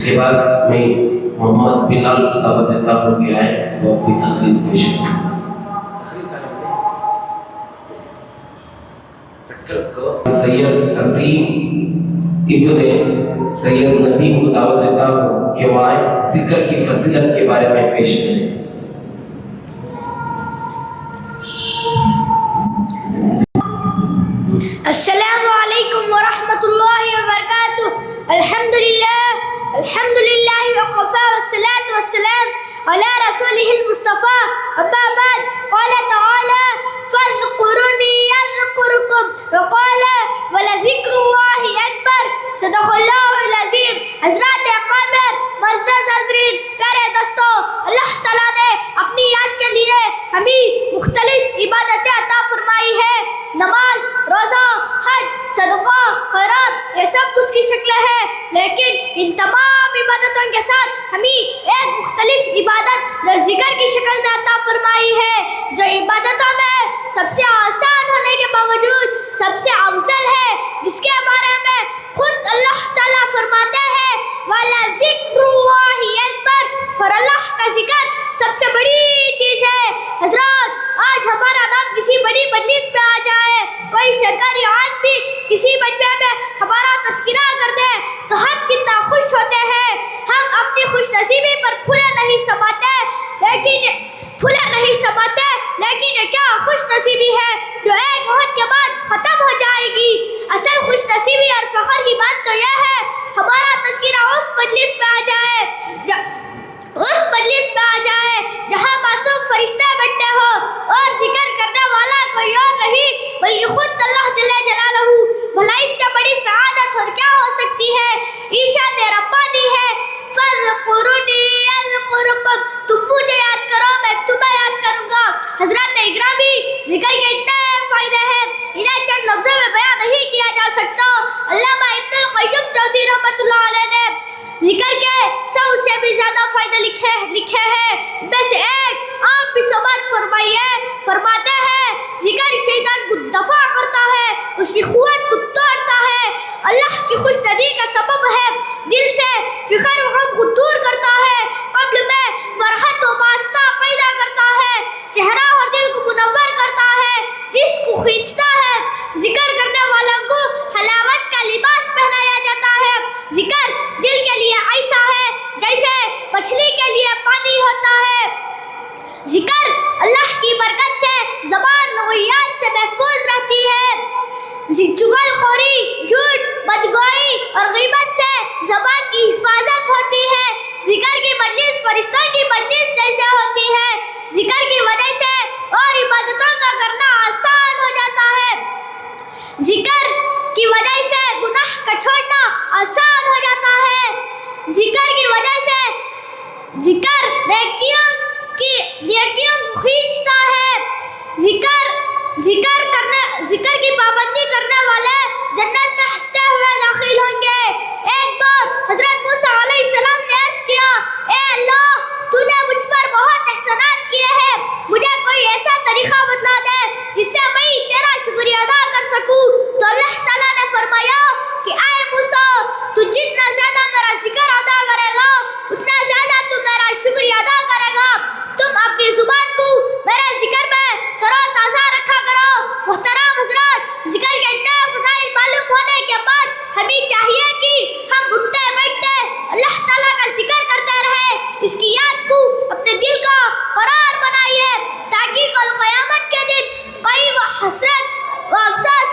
اس کے بعد میں محمد بلال دعوت دیتا ہوں کہ آئے وہ اپنی تقریر پیش کریں۔ سید عظیم ابن سید ندیم کو دعوت دیتا ہوں کہ وہ آئے ذکر کی فضیلت کے بارے میں پیش کریں۔ السلام علیکم ورحمۃ اللہ وبرکاتہ۔ الحمد للہ وقفا والصلاة والسلام علی رسولہ المصطفیٰ، اما بعد، قال تعالی فاذکرونی اذکرکم وقال ولذکر اللہ اکبر، صدق اللہ العظیم۔ حضرات اکابر، معزز حاضرین، پیارے دوستو، اللہ تعالیٰ نے اپنی یاد کے لیے ہمیں مختلف عبادتیں عطا فرمائی ہے۔ نماز، روزہ، حج، صدقہ، خیرات، یہ سب اس کی شکلیں ہیں، لیکن ان تمام عبادتوں کے ساتھ ہمیں ایک مختلف عبادت جو ذکر کی شکل میں عطا فرمائی ہے، جو عبادتوں میں سب سے آسان ہونے کے باوجود سب سے افضل ہے، جس کے بارے میں خود اللہ تعالیٰ فرماتے ہیں وَلَذِكْرُ اللَّهِ أَكْبَرُ، اور اللہ کا ذکر سب سے بڑی چیز ہے۔ حضرات، آج ہمارا نام کسی بڑی مجلس میں آ جائے، کوئی سرکاری آدمی کسی مجمع میں ہمارا تذکرہ کر دے تو ہم کتنا خوش ہوتے ہیں۔ ہم اپنی خوش نصیبی پر پھولے نہیں سماتے، لیکن یہ کیا خوش نصیبی ہے جو ایک وقت کے بعد ختم ہو جائے گی۔ اصل خوش نصیبی اور فخر کی بات تو یہ ہے ہمارا تذکرہ اس مجلس میں آ جائے جہاں معصوم فرشتے بیٹھتے ہو اور ذکر کرنے والا کوئی اور نہیں بلکہ خود اللہ جل جلالہ۔ بھلا اس سے بڑی سعادت اور کیا ہو سکتی ہے؟ ارشاد ربانی ہے فاذکرونی اذکرکم، تم مجھے یاد کرو میں تمہیں یاد کروں گا۔ حضرات اکرامی، ذکر کے اتنے فائدے ہیں، انہیں چند لفظوں میں بیان نہیں کیا جا سکتا۔ علامہ ابن القیم جوزی رحمۃ اللہ علیہ نے ذکر کے 100 سے بھی زیادہ فائدے لکھے ہیں، ان میں سے ایک آپ بھی سماعت فرمائیے۔ فرماتے ہیں ذکر شیطان کو دفع کرتا ہے، اس کی قوت کو توڑتا ہے، اللہ کی خوش ندی کا سبب ہے، دل سے فکر و غم کو دور کرتا ہے، قلب میں فرحت و واسطہ پیدا کرتا ہے، چہرہ اور دل کو منور کرتا ہے، رزق کو کھینچتا ہے، ذکر کرنے والوں کو حلاوت کا لباس پہنایا جاتا ہے۔ ذکر دل کے لیے ایسا ہے جیسے مچھلی کے لیے پانی ہوتا ہے۔ ذکر اللہ کی برکت سے زبان لغویات سے محفوظ رہتی ہے۔ چغل خوری، جھوٹ، بدگوئی اور غیبت سے زبان کی حفاظت ہوتی ہے۔ ذکر کی مجلس فرشتوں کی مجلس جیسے ہوتی ہے۔ ذکر کی وجہ سے اور عبادتوں کا کرنا آسان ہو جاتا ہے۔ ذکر کی وجہ سے گناہ کا چھوڑنا آسان ہو جاتا ہے۔ ذکر کی وجہ سے ذکر نیکیوں کو کھینچتا ہے۔ ذکر کی پابندی کرنے والے جنت میں ہنستے ہوئے داخل ہوں گے۔ ایک بار حضرت موسیٰ علیہ السلام نے عرض کیا، اے اللہ، تو نے مجھ پر بہت احسانات کیے ہیں، مجھے کوئی ایسا طریقہ بتلا دے جس سے میں تیرا شکریہ ادا کر سکوں۔ تو اللہ تعالیٰ نے فرمایا کہ اے موسیٰ، تو جتنا زیادہ میرا ذکر ادا کرے گا اتنا زیادہ تو میرا شکریہ ادا کرے گا۔ تم اپنی زبان کو میرے ذکر میں ترو تازہ رکھا کرو۔ محترم حضرات، ذکر کے اتنے فضائل معلوم ہونے کے بعد ہمیں چاہیے کہ ہم اٹھتے بیٹھتے اللہ تعالیٰ کا ذکر کرتے رہیں، اس کی یاد کو اپنے دل کا قرار بنائیے تاکہ کل قیامت کے دن کوئی وہ حسرت و افسوس